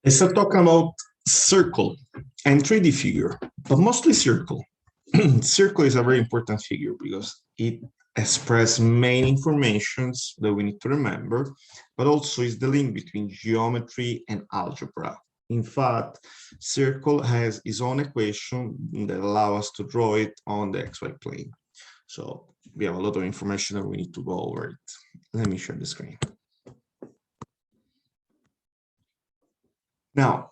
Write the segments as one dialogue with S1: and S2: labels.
S1: Let's start talking about circle and 3D figure, but mostly circle. Circle is a very important figure because it expresses many informations that we need to remember, but also is the link between geometry and algebra. In fact, circle has its own equation that allow us to draw it on the XY plane. So we have a lot of information that we need to go over it. Let me share the screen. Now,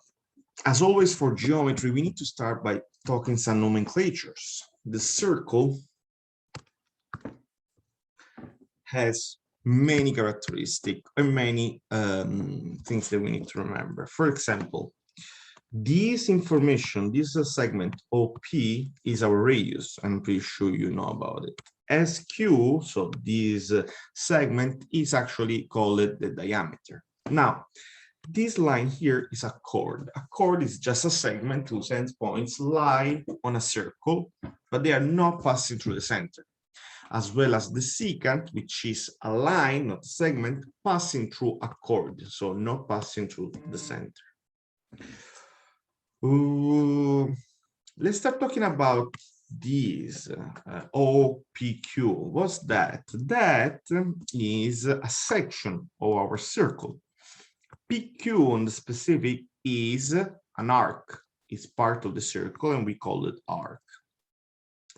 S1: as always for geometry, we need to start by talking some nomenclatures. The circle has many characteristics and many things that we need to remember. For example, this information, this segment OP is our radius. I'm pretty sure you know about it. SQ, so this segment is actually called the diameter. Now, this line here is a chord. A chord is just a segment whose endpoints lie on a circle, but they are not passing through the center, as well as the secant, which is a line, not a segment, passing through a chord, so not passing through the center. Let's start talking about this OPQ. What's that? That is a section of our circle. PQ on the specific is an arc. It's part of the circle and we call it arc.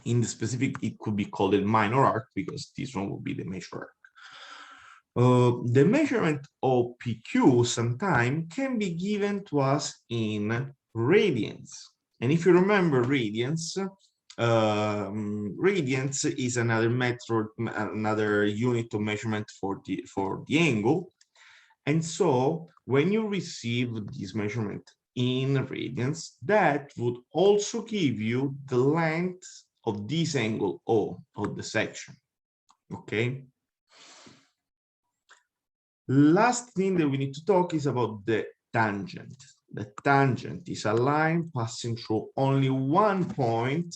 S1: In the specific, it could be called a minor arc because this one will be the major arc. The measurement of PQ sometimes can be given to us in radians. And if you remember radians, radians is another method, another unit of measurement for the angle. And so when you receive this measurement in radians, that would also give you the length of this angle O of the section, okay? Last thing that we need to talk is about the tangent. The tangent is a line passing through only one point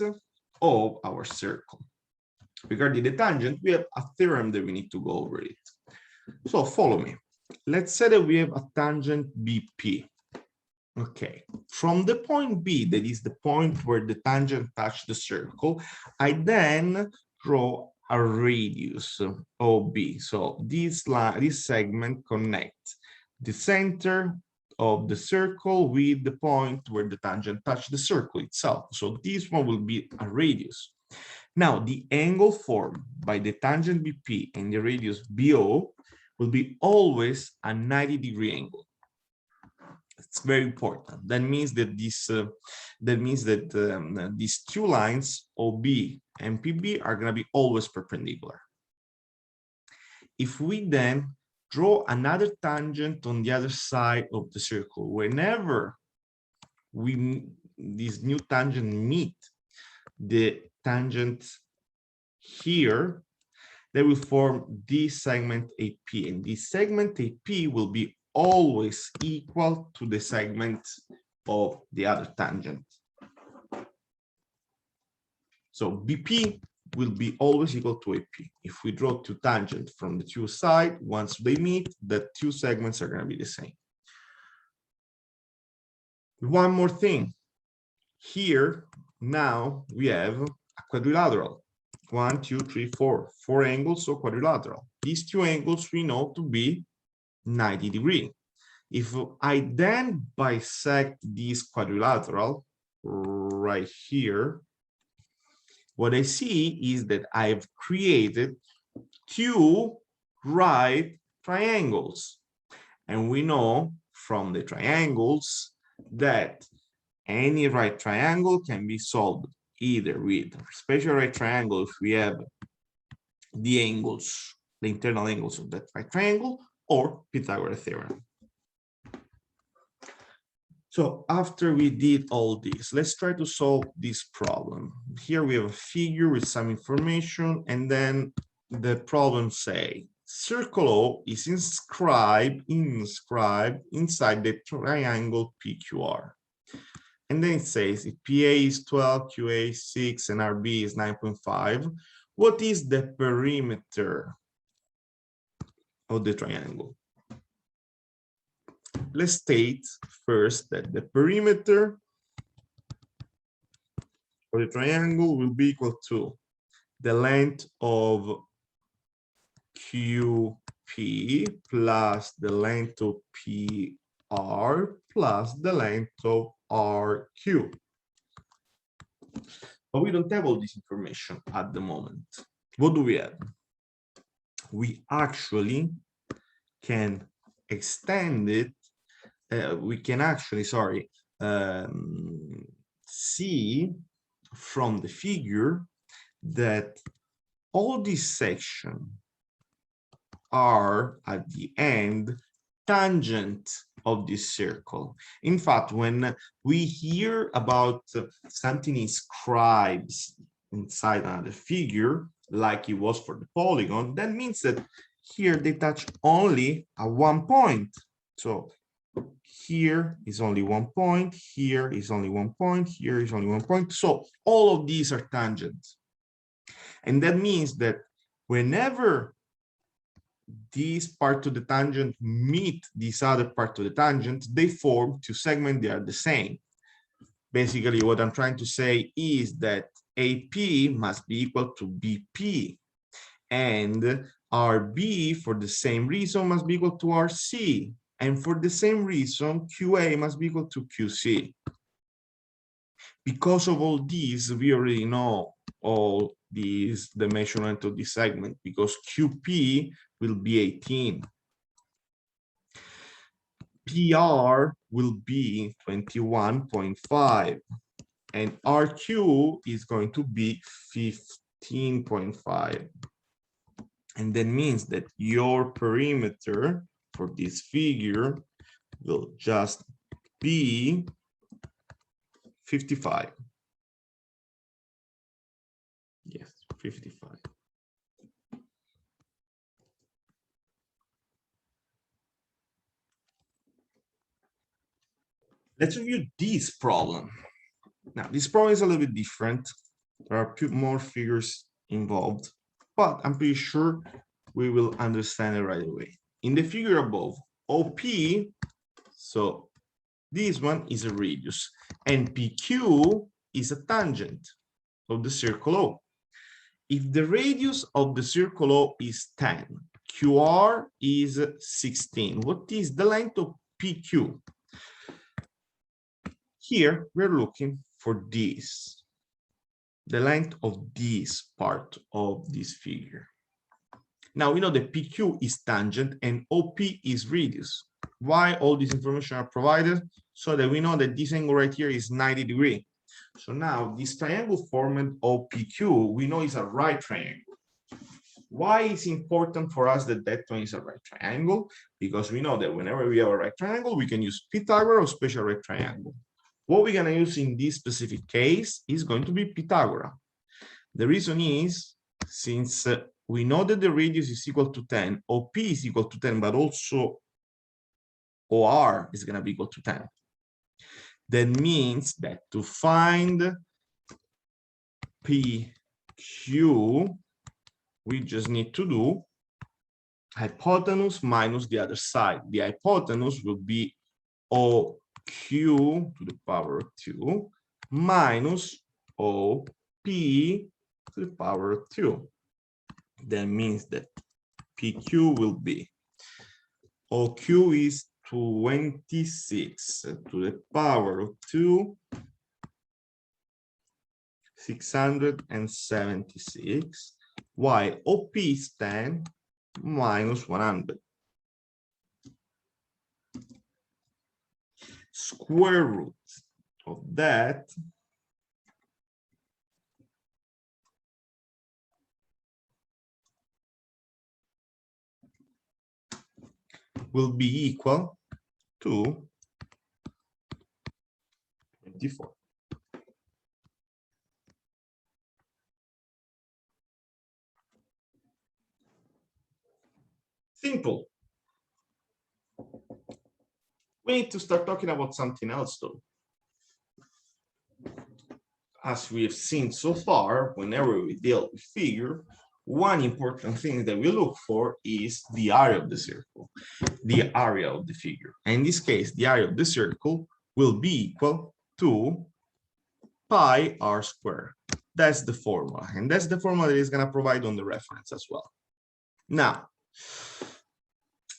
S1: of our circle. Regarding the tangent, we have a theorem that we need to go over it. So follow me. Let's say that we have a tangent BP. Okay, from the point B, that is the point where the tangent touches the circle, I then draw a radius OB. So this line, this segment connects the center of the circle with the point where the tangent touches the circle itself. So this one will be a radius. Now, the angle formed by the tangent BP and the radius BO will be always a 90-degree angle. It's very important. That means that these two lines OB and PB are going to be always perpendicular. If we then draw another tangent on the other side of the circle, whenever this new tangent meet the tangent here, they will form this segment AP, and this segment AP will be always equal to the segment of the other tangent. So BP will be always equal to AP. If we draw two tangents from the two sides, once they meet, the two segments are going to be the same. One more thing. Here, now we have a quadrilateral. 1, 2, 3, 4. 4 angles, so quadrilateral. These two angles we know to be 90 degrees. If I then bisect this quadrilateral right here, what I see is that I've created two right triangles. And we know from the triangles that any right triangle can be solved either with special right triangle if we have the angles, the internal angles of that right triangle, or Pythagoras theorem. So after we did all this, let's try to solve this problem. Here we have a figure with some information, and then the problem say circle O is inscribed inside the triangle PQR. And then it says if PA is 12, QA 6, and RB is 9.5, what is the perimeter of the triangle? let's state first that the perimeter for the triangle will be equal to the length of QP plus the length of PR plus the length of RQ. But we don't have all this information at the moment. What do we have? We actually can extend it. We can actually, see from the figure that all these sections are at the end tangent of this circle. In fact, when we hear about something inscribed inside another figure, like it was for the polygon, that means that here they touch only at one point. So here is only one point, here is only one point, here is only one point. So all of these are tangents. And that means that whenever this part of the tangent meet this other part of the tangent, they form two segments, they are the same. Basically, what I'm trying to say is that AP must be equal to BP, and RB, for the same reason, must be equal to RC, and for the same reason, QA must be equal to QC. Because of all these, we already know all these, the measurement of this segment, because QP will be 18. PR will be 21.5, and RQ is going to be 15.5. And that means that your perimeter for this figure will just be 55. Yes, 55. Let's review this problem. Now, this problem is a little bit different. There are more figures involved, but I'm pretty sure we will understand it right away. In the figure above, OP, so this one is a radius, and PQ is a tangent of the circle O. If the radius of the circle O is 10, QR is 16, what is the length of PQ? Here, we're looking for this, the length of this part of this figure. Now, we know that PQ is tangent and OP is radius. Why all this information are provided? So that we know that this angle right here is 90 degrees. So now, this triangle formed OPQ, we know is a right triangle. Why is it important for us that that one is a right triangle? Because we know that whenever we have a right triangle, we can use Pythagoras or special right triangle. What we're going to use in this specific case is going to be Pythagoras. The reason is, since we know that the radius is equal to 10, OP is equal to 10, but also OR is going to be equal to 10. That means that to find PQ, we just need to do hypotenuse minus the other side. The hypotenuse will be OQ to the power of 2 minus OP to the power of 2. That means that PQ will be OQ is 26 to the power of 2, 676, while OP is 10 minus 100. Square root of that will be equal to 24. Simple. We need to start talking about something else, though. As we have seen so far, whenever we deal with figure, one important thing that we look for is the area of the circle, the area of the figure. And in this case, the area of the circle will be equal to pi r squared. That's the formula. And that's the formula that is going to provide on the reference as well. Now,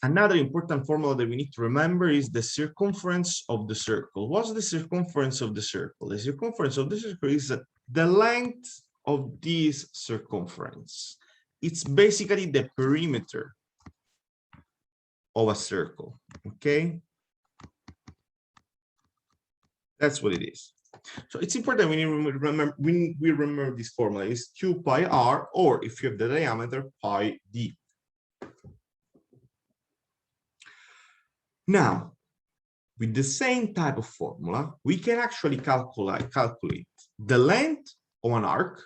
S1: another important formula that we need to remember is the circumference of the circle. What's the circumference of the circle? The circumference of the circle is the length of this circumference. It's basically the perimeter of a circle, okay? That's what it is. So it's important when we remember this formula is 2 pi r, or if you have the diameter, pi d. Now, with the same type of formula, we can actually calculate the length of an arc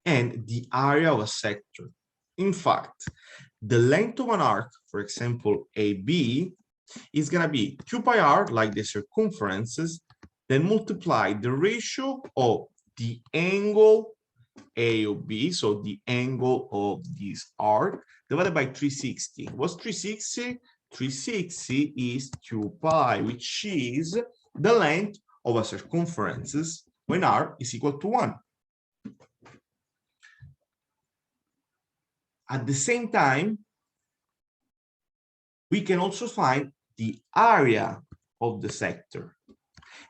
S1: and the area of a sector. In fact, the length of an arc, for example, AB, is going to be 2 pi r, like the circumferences, then multiply the ratio of the angle A of B, so the angle of this arc, divided by 360. What's 360? 360 is 2 pi, which is the length of a circumferences when r is equal to 1. At the same time, we can also find the area of the sector.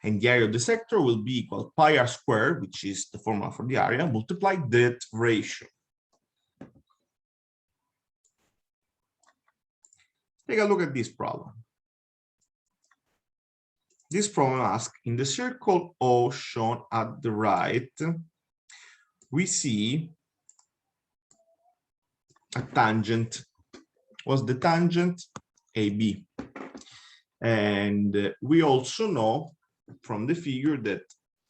S1: And the area of the sector will be equal to pi r squared, which is the formula for the area, multiply that ratio. Take a look at this problem. This problem asks, in the circle O shown at the right, we see a tangent. What's the tangent? AB. And we also know from the figure that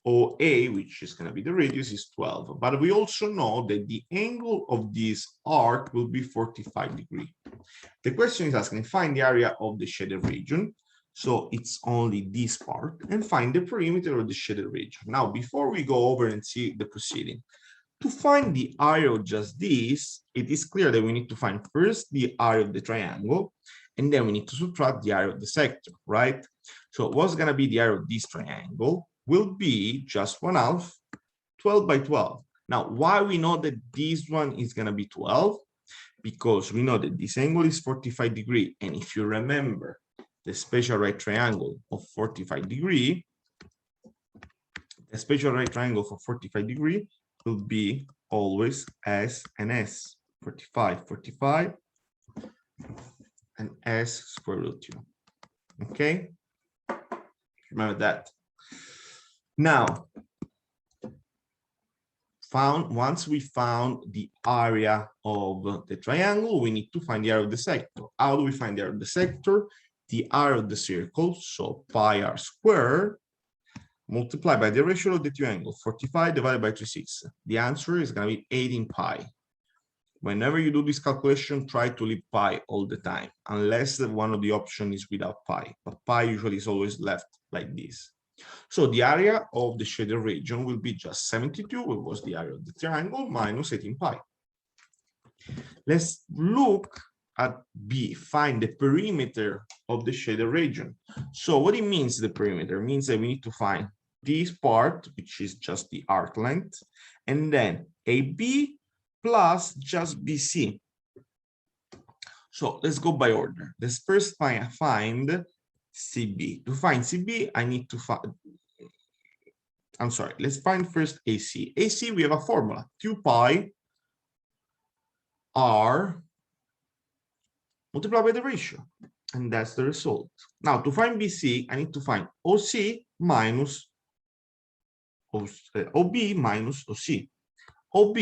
S1: OA, which is going to be the radius, is 12. But we also know that the angle of this arc will be 45 degrees. The question is asking, find the area of the shaded region. So it's only this part, and find the perimeter of the shaded region. Now, before we go over and see the proceeding, to find the area of just this, it is clear that we need to find first the area of the triangle, and then we need to subtract the area of the sector, right? So what's going to be the area of this triangle will be just 1/2, 12 by 12. Now, why we know that this one is going to be 12? Because we know that this angle is 45 degrees. And if you remember the special right triangle of 45 degrees, the special right triangle for 45 degrees will be always S and S, 45, 45, and S square root 2. Okay? Remember that. Now, once we found the area of the triangle, we need to find the area of the sector. How do we find the area of the sector? The area of the circle, so pi r squared, multiplied by the ratio of the two angles, 45 divided by 360. The answer is going to be 18 pi. Whenever you do this calculation, try to leave pi all the time, unless one of the options is without pi. But pi usually is always left like this. So the area of the shaded region will be just 72, which was the area of the triangle, minus 18 pi. Let's look at B, find the perimeter of the shaded region. So what it means, the perimeter, means that we need to find this part, which is just the arc length, and then AB plus just BC. So let's go by order. Let's first find CB. To find CB, I need to find, I'm sorry, let's find first AC. AC, we have a formula, 2 pi R multiplied by the ratio, and that's the result. Now, to find BC, I need to find OC minus OB minus OC. OB,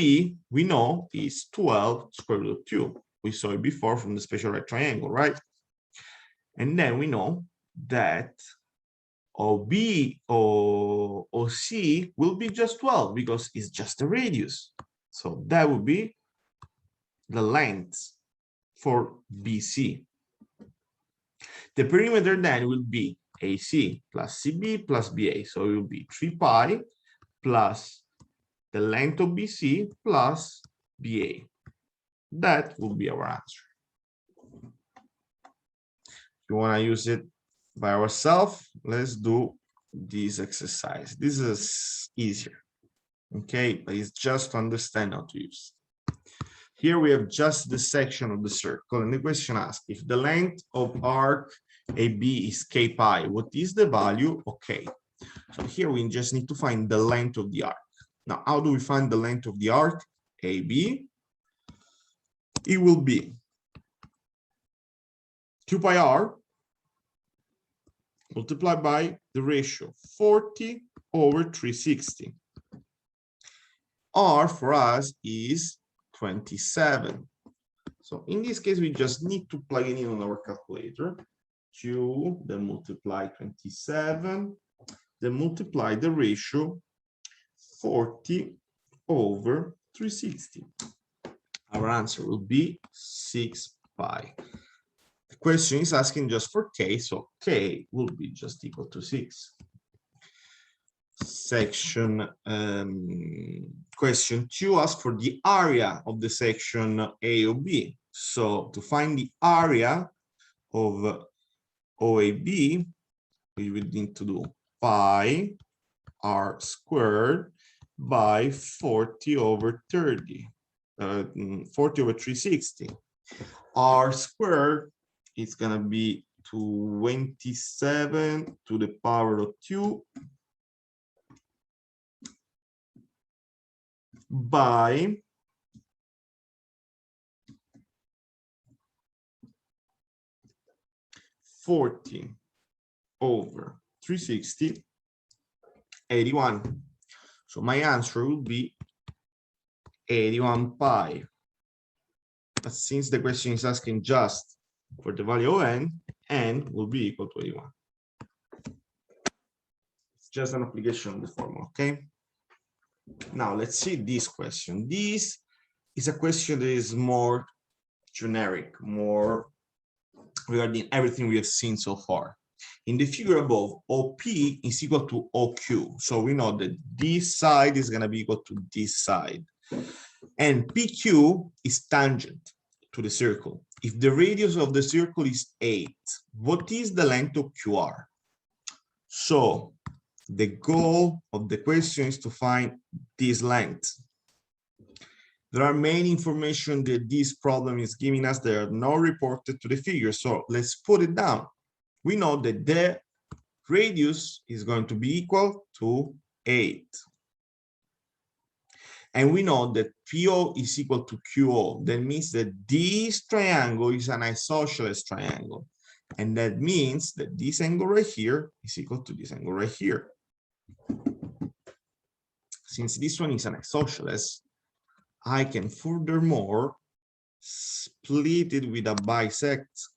S1: we know, is 12 square root of 2. We saw it before from the special right triangle, right? And then we know that OB or OC will be just 12 because it's just a radius. So that would be the length for BC. The perimeter then will be AC plus CB plus BA. So it will be 3 pi plus the length of BC plus BA. That will be our answer. If you want to use it by ourselves, let's do this exercise. This is easier, okay? But it's just to understand how to use it. Here we have just the section of the circle, and the question asks, if the length of arc AB is k pi, what is the value of k? So here we just need to find the length of the arc. Now, how do we find the length of the arc AB? It will be 2 pi r multiplied by the ratio 40 over 360. R for us is 27. So in this case, we just need to plug it in on our calculator. 2, then multiply 27, then multiply the ratio 40 over 360. Our answer will be 6 pi. The question is asking just for k, so k will be just equal to 6. Section question 2 asks for the area of the section A or B. So to find the area of OAB, we would need to do pi r squared by 40 over 30, 40 over 360. R squared is going to be 27 to the power of 2 by 40 over 360, 81. So my answer will be 81 pi. But since the question is asking just for the value of n will be equal to 81. It's just an application of the formula, okay? Now let's see this question. This is a question that is more generic, more regarding everything we have seen so far. In the figure above, OP is equal to OQ. So we know that this side is going to be equal to this side. And PQ is tangent to the circle. If the radius of the circle is 8, what is the length of QR? So the goal of the question is to find this length. There are many information that this problem is giving us that are not reported to the figure. So let's put it down. We know that the radius is going to be equal to 8. And we know that PO is equal to QO. That means that this triangle is an isosceles triangle. And that means that this angle right here is equal to this angle right here. Since this one is an isosceles, I can furthermore split it with a bisect.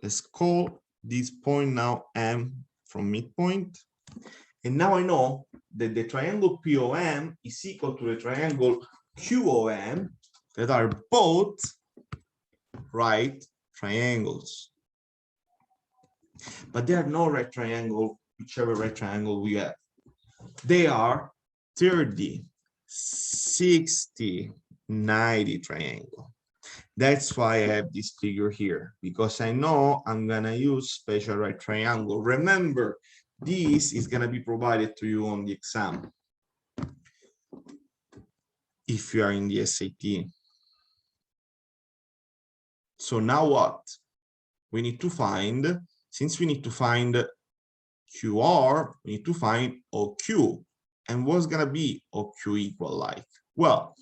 S1: Let's call this point now M from midpoint. And now I know that the triangle POM is equal to the triangle QOM that are both right triangles. But they are no right triangle, whichever right triangle we have. They are 30, 60, 90 triangle. That's why I have this figure here, because I know I'm gonna use special right triangle. Remember, this is gonna be provided to you on the exam if you are in the SAT. So now what? We need to find, since we need to find QR, we need to find OQ. And what's gonna be OQ equal like? Well,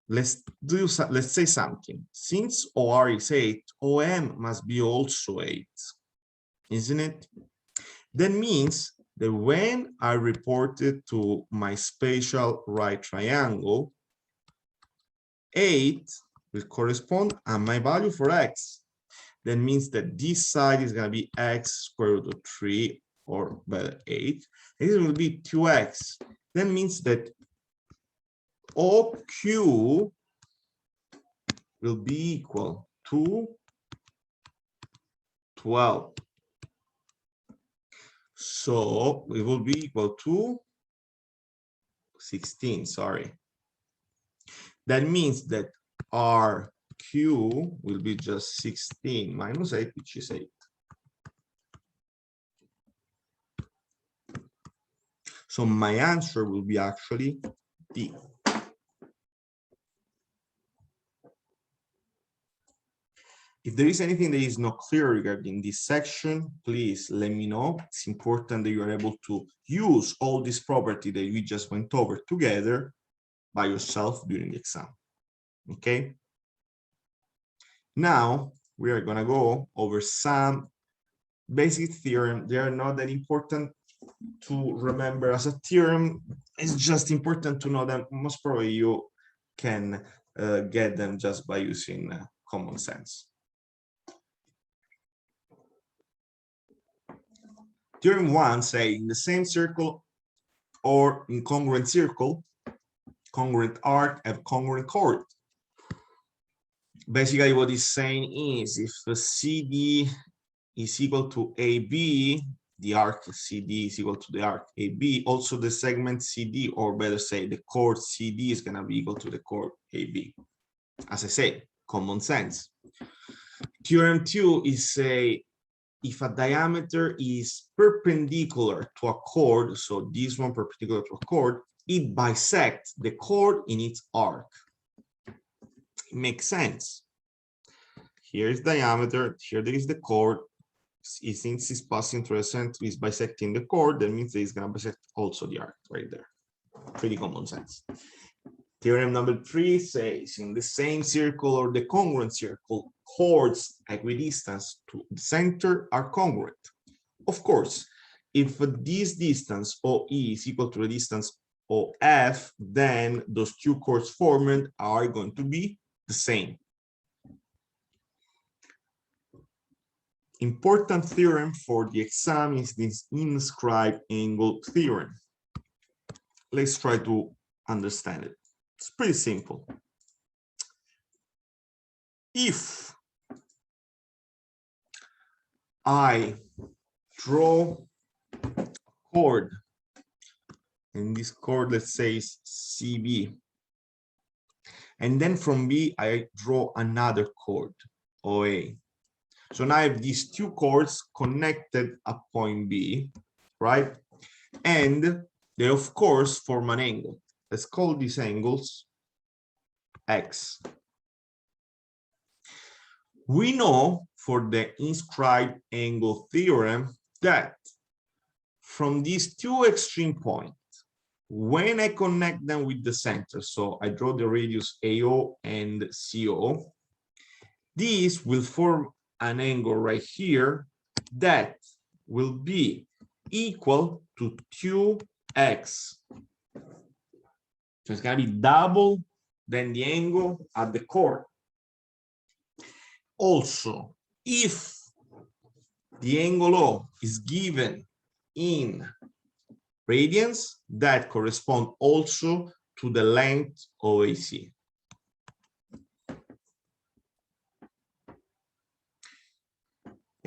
S1: let's say something. Since OR is 8, OM must be also 8, isn't it? That means that when I report it to my spatial right triangle, 8 will correspond to my value for x. That means that this side is going to be x square root of 3, or better 8. And this will be 2x. That means that OQ will be equal to 12. So it will be equal to 16, sorry. That means that RQ will be just 16 minus 8, which is 8. So my answer will be actually D. If there is anything that is not clear regarding this section, please let me know. It's important that you are able to use all this property that we just went over together by yourself during the exam. Okay? Now we are going to go over some basic theorem. They are not that important to remember as a theorem. It's just important to know them. Most probably you can get them just by using common sense. Theorem 1 say in the same circle or incongruent circle, congruent arc have congruent chord. Basically what it's saying is if CD is equal to AB, the arc CD is equal to the arc AB, also the segment CD, or better say the chord CD, is going to be equal to the chord AB. As I say, common sense. Theorem 2 is say if a diameter is perpendicular to a chord, so this one perpendicular to a chord, it bisects the chord in its arc. It makes sense. Here is diameter, here there is the chord. Since it's passing through a center, is bisecting the chord, that means that it's going to bisect also the arc right there. Pretty common sense. Theorem number 3 says in the same circle or the congruent circle, chords equidistant to the center are congruent. Of course, if this distance OE is equal to the distance OF, then those two chords formed are going to be the same. Important theorem for the exam is this inscribed angle theorem. Let's try to understand it. It's pretty simple. If I draw a chord, and this chord, let's say, is CB, and then from B, I draw another chord, OA. So now I have these two chords connected at point B, right? And they, of course, form an angle. Let's call these angles X. We know for the inscribed angle theorem that from these two extreme points, when I connect them with the center, so I draw the radius AO and CO, these will form an angle right here that will be equal to 2x. So it's going to be double than the angle at the chord. Also, if the angle O is given in radians, that correspond also to the length OAC.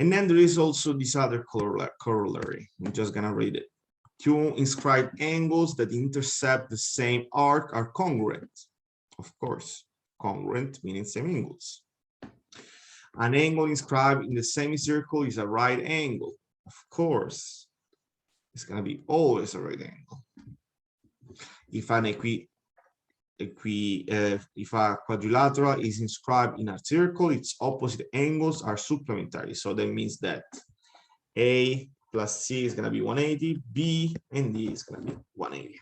S1: And then there is also this other corollary. I'm just gonna read it. Two inscribed angles that intercept the same arc are congruent. Of course, congruent meaning same angles. An angle inscribed in the semicircle is a right angle. Of course, it's gonna be always a right angle. If an if a quadrilateral is inscribed in a circle, its opposite angles are supplementary. So that means that A plus C is going to be 180, B and D is going to be 180.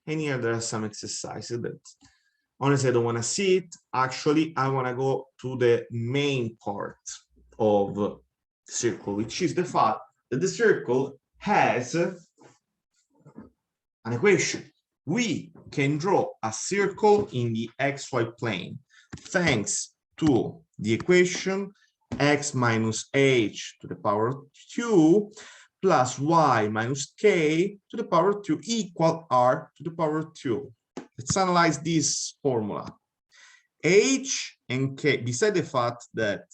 S1: And here there are some exercises that honestly I don't want to see it. Actually, I want to go to the main part of the circle, which is the fact that the circle has an equation. We can draw a circle in the xy plane thanks to the equation x minus h to the power 2 plus y minus k to the power 2 equal r to the power 2. Let's analyze this formula. H and k, beside the fact that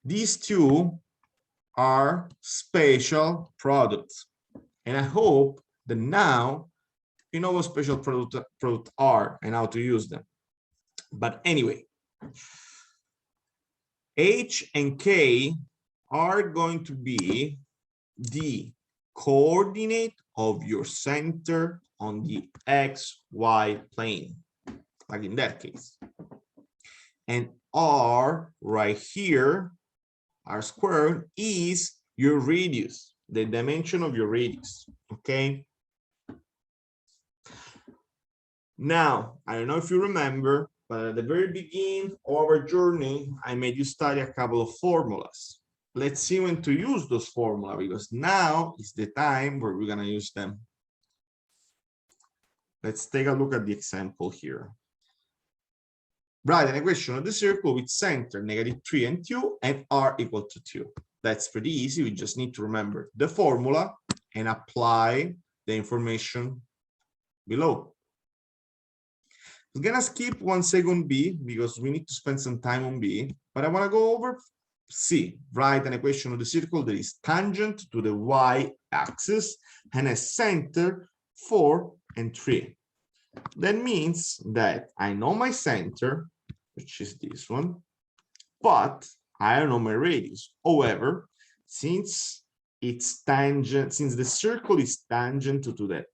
S1: these two are special products. And I hope that now you know what special products are and how to use them. But anyway, H and K are going to be the coordinate of your center on the XY plane, like in that case. And R right here, R squared, is your radius, the dimension of your radius, okay? Now, I don't know if you remember, but at the very beginning of our journey, I made you study a couple of formulas. Let's see when to use those formulas, because now is the time where we're gonna use them. Let's take a look at the example here. Write an equation of the circle with center -3 and 2 and r equal to 2. That's pretty easy. We just need to remember the formula and apply the information below. I'm gonna skip 1 second B because we need to spend some time on B, but I want to go over C. Write an equation of the circle that is tangent to the y-axis and has center 4 and 3. That means that I know my center, which is this one, but I don't know my radius. However, since it's tangent, since the circle is tangent to the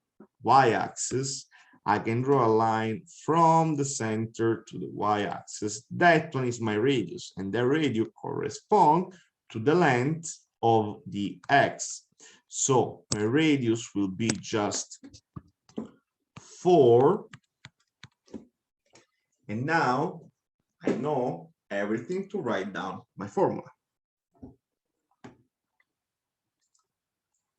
S1: y-axis, I can draw a line from the center to the y-axis. That one is my radius, and the radius corresponds to the length of the x. So my radius will be just 4. And now I know everything to write down my formula.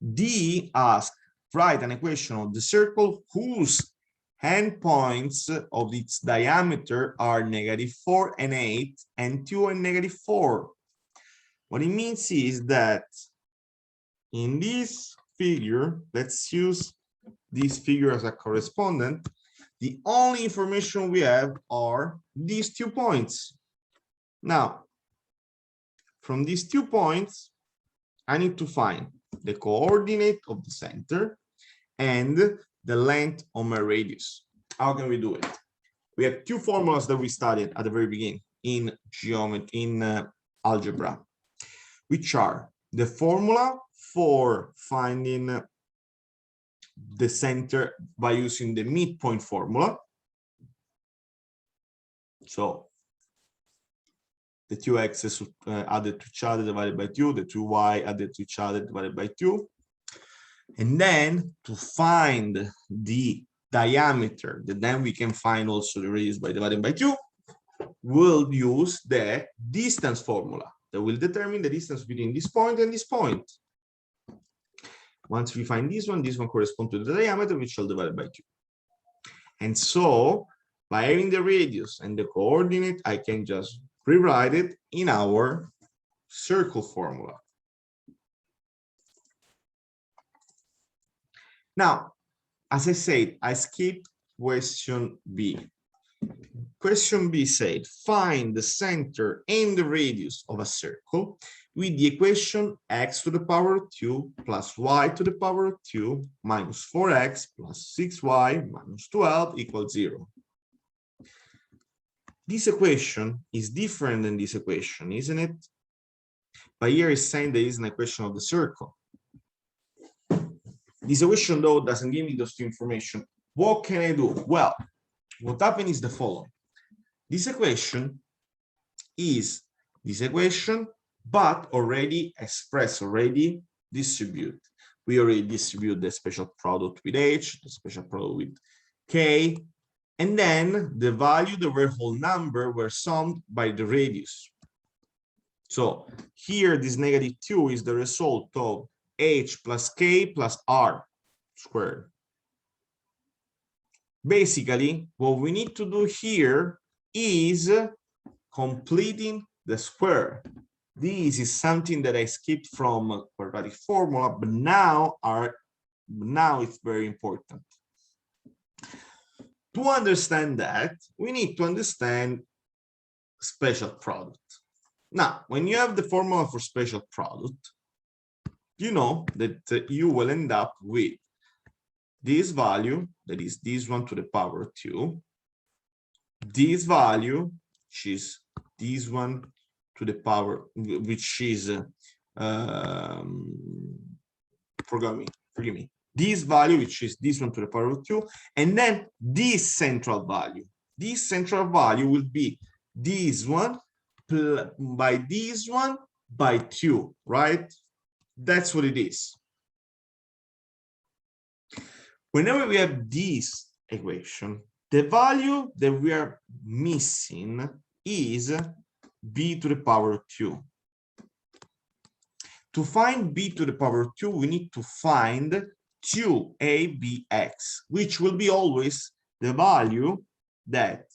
S1: D asks, write an equation of the circle whose endpoints of its diameter are -4 and 8 and 2 and -4. What it means is that in this figure, let's use this figure as a correspondent, the only information we have are these 2 points. Now, from these 2 points, I need to find the coordinate of the center and the length of my radius. How can we do it? We have 2 formulas that we studied at the very beginning in geometry, in algebra, which are the formula for finding the center by using the midpoint formula. So the 2x's added to each other divided by 2, the 2y added to each other divided by 2. And then to find the diameter, that then we can find also the radius by dividing by 2, we'll use the distance formula that will determine the distance between this point and this point. Once we find this one corresponds to the diameter, which shall divide by 2. And so by having the radius and the coordinate, I can just rewrite it in our circle formula. Now, as I said, I skipped question B. Question B said, find the center and the radius of a circle with the equation x to the power of 2 plus y to the power of 2 minus 4x plus 6y minus 12 equals 0. This equation is different than this equation, isn't it? But here is saying there is an equation of the circle. This equation, though, doesn't give me those 2 information. What can I do? Well, what happens is the following. This equation is this equation, but already expressed, already distributed. We already distribute the special product with H, the special product with K, and then the value, the very whole number, were summed by the radius. So here, this -2 is the result of H plus K plus R squared. Basically, what we need to do here is completing the square. This is something that I skipped from quadratic formula, but now it's very important. To understand that, we need to understand special product. Now, when you have the formula for special product, you know that you will end up with this value, that is this one to the power of 2, this value, which is this one to the power, which is forgive me, this value, which is this one to the power of 2, and then this central value. This central value will be this one by this one by 2, right? That's what it is. Whenever we have this equation, the value that we are missing is b to the power of 2. To find b to the power of 2, we need to find 2abx, which will be always the value that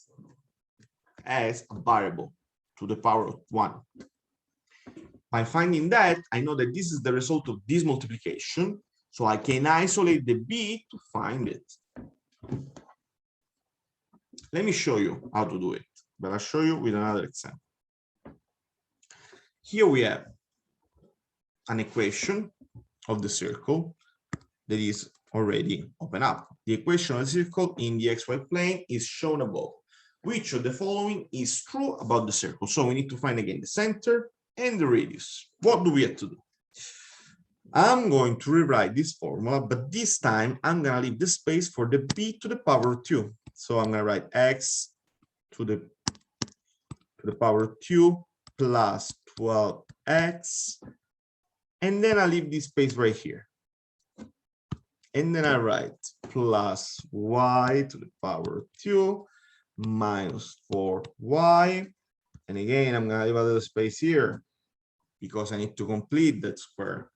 S1: has a variable to the power of 1. By finding that, I know that this is the result of this multiplication, so I can isolate the b to find it. Let me show you how to do it, but I'll show you with another example. Here we have an equation of the circle that is already open up. The equation of the circle in the xy plane is shown above. Which of the following is true about the circle? So we need to find again the center and the radius. What do we have to do? I'm going to rewrite this formula, but this time I'm going to leave the space for the b to the power of 2. So I'm going to write x to the power of 2 plus 12x. And then I leave this space right here. And then I write plus y to the power of 2 minus 4y. And again, I'm going to leave a little space here because I need to complete that square.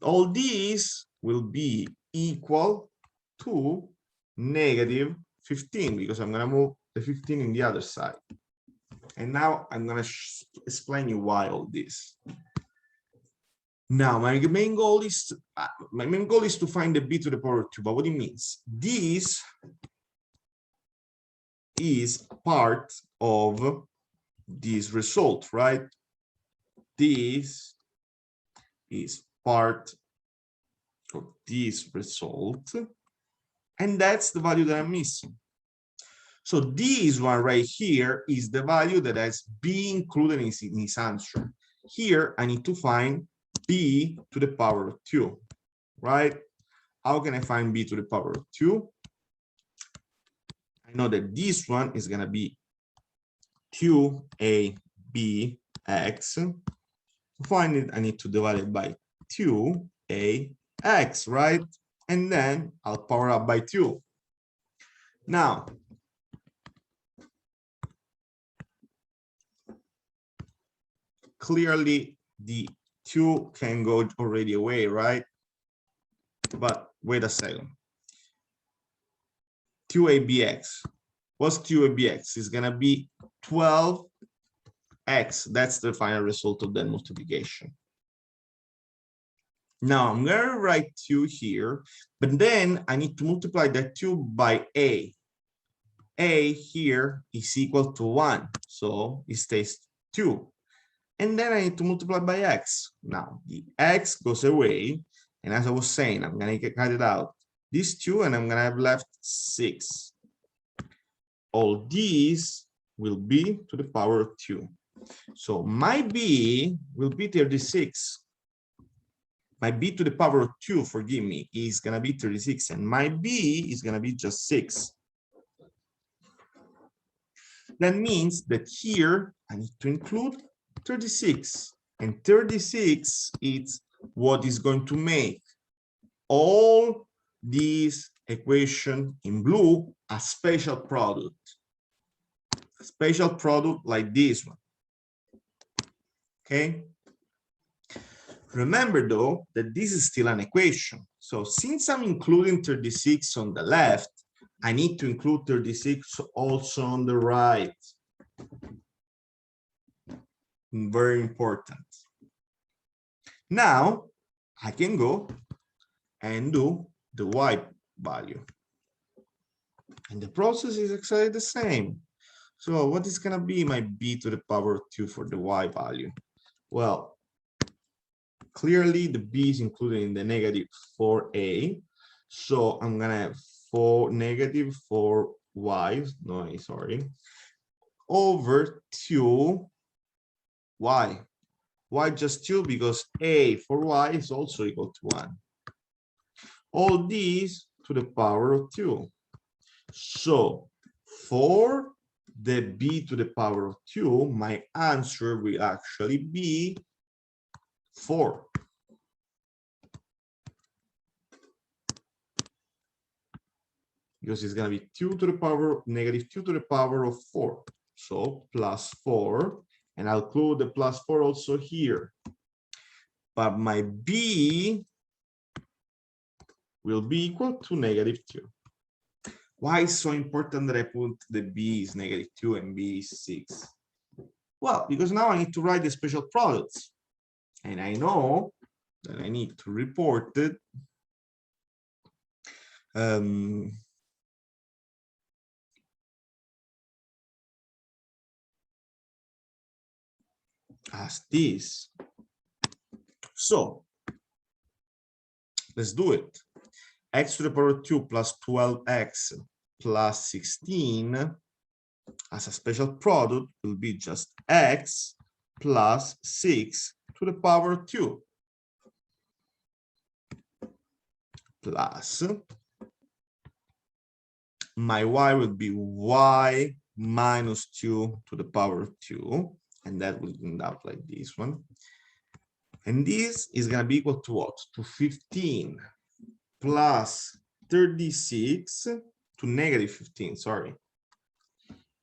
S1: All these will be equal to negative 15 because I'm going to move the 15 in the other side. And now I'm going to explain you why all this. Now, my main goal is to find the b to the power of 2. But what it means? This is part of this result, right? This is part of this result, and that's the value that I'm missing. So this one right here is the value that has b included in his answer. Here I need to find b to the power of 2, right? How can I find b to the power of 2? I know that this one is going to be 2abx. To find it, I need to divide it by 2ax, right? And then I'll power up by 2. Now, clearly the 2 can go already away, right? But wait a second. 2abx. What's 2abx? It's gonna be 12x. That's the final result of that multiplication. Now I'm gonna write 2 here, but then I need to multiply that 2 by a. A here is equal to 1, so it stays 2. And then I need to multiply by x. Now the x goes away, and as I was saying, I'm gonna cut it out. These 2, and I'm gonna have left 6. All these will be to the power of 2. So my b will be 36. My b to the power of 2, forgive me, is gonna be 36, and my b is gonna be just 6. That means that here I need to include 36, and 36 is what is going to make all these equations in blue a special product. A special product like this one. Okay? Remember though that this is still an equation. So since I'm including 36 on the left, I need to include 36 also on the right. Very important. Now I can go and do the y value. And the process is exactly the same. So what is going to be my b to the power of 2 for the y value? Well, clearly the b is included in the negative 4a. So I'm gonna have negative 4y, no, sorry, over 2y. Why just 2? Because a for y is also equal to 1. All these to the power of 2. So for the b to the power of 2, my answer will actually be 4. Because it's going to be 2 to the power, negative 2 to the power of 4. So plus 4. And I'll include the plus 4 also here. But my b will be equal to negative 2. Why is so important that I put the b is negative 2 and b is 6? Well, because now I need to write the special products. And I know that I need to report it as this. So let's do it. X to the power of 2 plus 12x plus 16 as a special product will be just x plus 6 to the power of 2 plus my y will be y minus 2 to the power of 2, and that will end up like this one. And this is going to be equal to what? To 15 plus 36 to negative 15, sorry.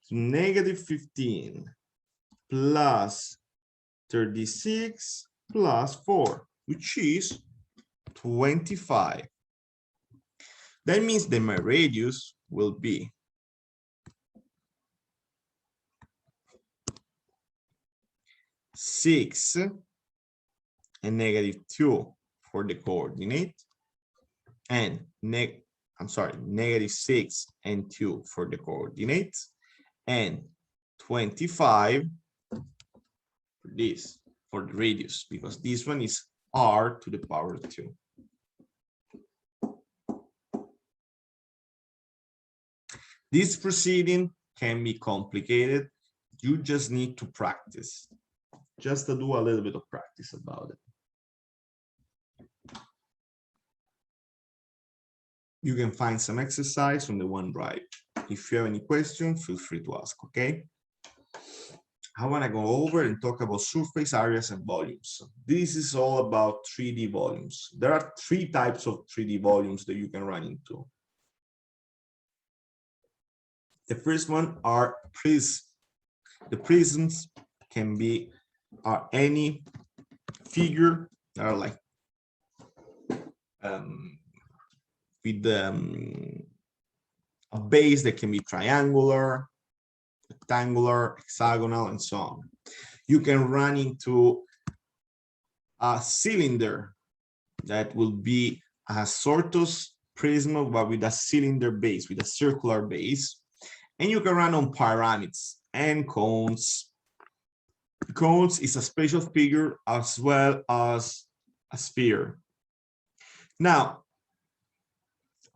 S1: So negative 15 plus 36 plus 4, which is 25. That means that my radius will be 6 and negative 2 for the coordinate, and negative 6 and 2 for the coordinates, and 25 for this, for the radius, because this one is r to the power of 2. This proceeding can be complicated. You just need to practice. Just to do a little bit of practice about it. You can find some exercise on the OneDrive. If you have any questions, feel free to ask, okay? I want to go over and talk about surface areas and volumes. This is all about 3D volumes. There are 3 types of 3D volumes that you can run into. The first one are prisms. The prisms can be any figure that are like with a base that can be triangular, rectangular, hexagonal, and so on. You can run into a cylinder that will be a Sortos prism, but with a cylinder base, with a circular base. And you can run on pyramids and cones. Cones is a special figure as well as a sphere. Now,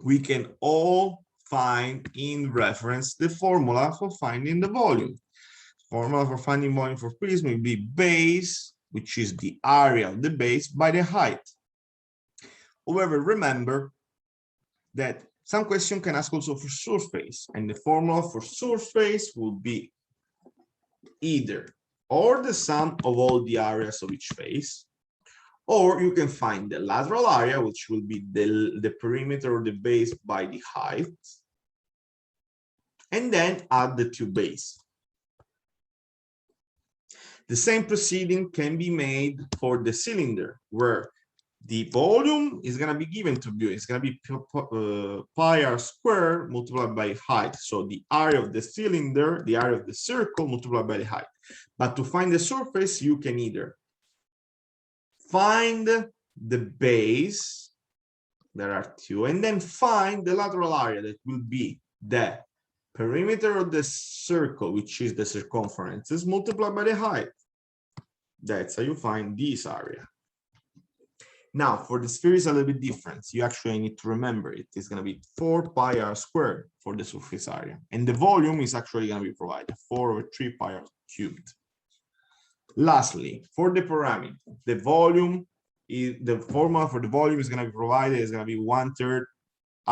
S1: we can all find in reference the formula for finding the volume. Formula for finding volume for prism will be base, which is the area of the base, by the height. However, remember that some question can ask also for surface, and the formula for surface will be either or the sum of all the areas of each face, or you can find the lateral area, which will be the perimeter of the base by the height, and then add the 2 base. The same proceeding can be made for the cylinder, where the volume is going to be given to you. It's going to be pi r squared multiplied by height. So the area of the cylinder, the area of the circle multiplied by the height. But to find the surface, you can either find the base, there are 2, and then find the lateral area that will be the perimeter of the circle, which is the circumference, is multiplied by the height. That's how you find this area. Now, for the sphere is a little bit different. You actually need to remember it is going to be 4 pi r squared for the surface area. And the volume is actually going to be provided 4/3 pi r cubed. Lastly, for the parameter, the volume is the formula for the volume is going to be provided is going to be 1/3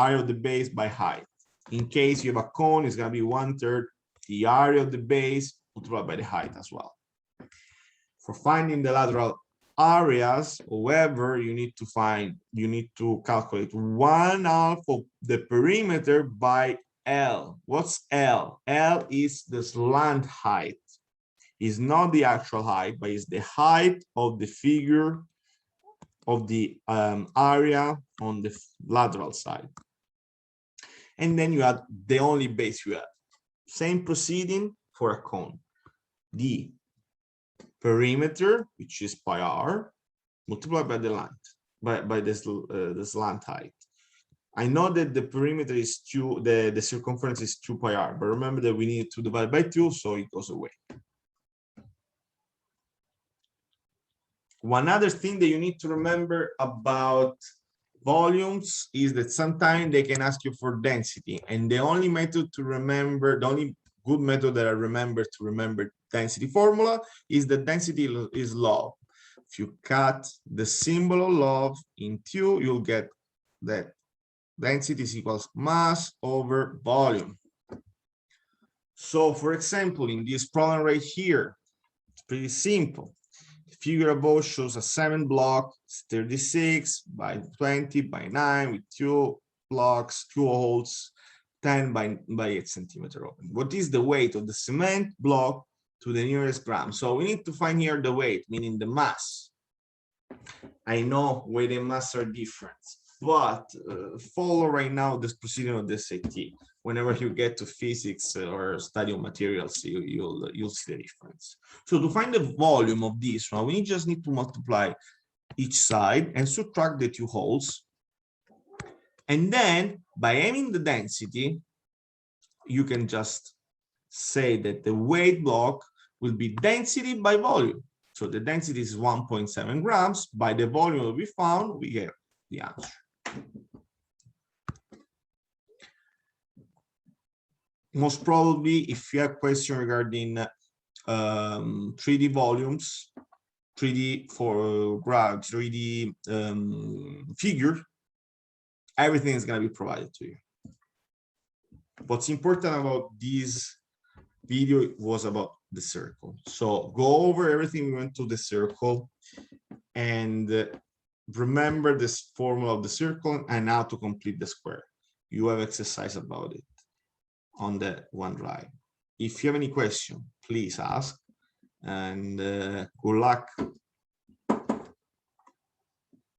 S1: area of the base by height. In case you have a cone, it's going to be 1/3 the area of the base multiplied by the height as well. For finding the lateral areas, however, you need to calculate 1/2 of the perimeter by L. What's L? L is the slant height. Is not the actual height, but is the height of the figure of the area on the lateral side. And then you add the only base you have. Same proceeding for a cone. The perimeter, which is pi r, multiplied by the length, by this slant height. I know that the perimeter is 2, the circumference is 2 pi r, but remember that we need to divide by 2, so it goes away. One other thing that you need to remember about volumes is that sometimes they can ask you for density, and the only method to remember, the only good method that I remember to remember density formula is the density is log. If you cut the symbol of log in 2, you'll get that density is equals mass over volume. So for example, in this problem right here, it's pretty simple. The figure above shows a 7 block, 36 by 20 by 9 with 2 blocks, 2 holes, 10 by 8 centimeter open. What is the weight of the cement block to the nearest gram? So we need to find here the weight, meaning the mass. I know weight and mass are different, but follow right now this procedure of the SAT. Whenever you get to physics or study of materials, you'll see the difference. So to find the volume of this one, we just need to multiply each side and subtract the 2 holes. And then by having the density, you can just say that the weight block will be density by volume. So the density is 1.7 grams. By the volume we found, we get the answer. Most probably, if you have questions regarding 3D volumes, 3D for graphs, 3D figure, everything is going to be provided to you. What's important about this video was about the circle. So go over everything we went to the circle and remember this formula of the circle and how to complete the square. You have exercise about it on the OneDrive. If you have any question, please ask, and good luck.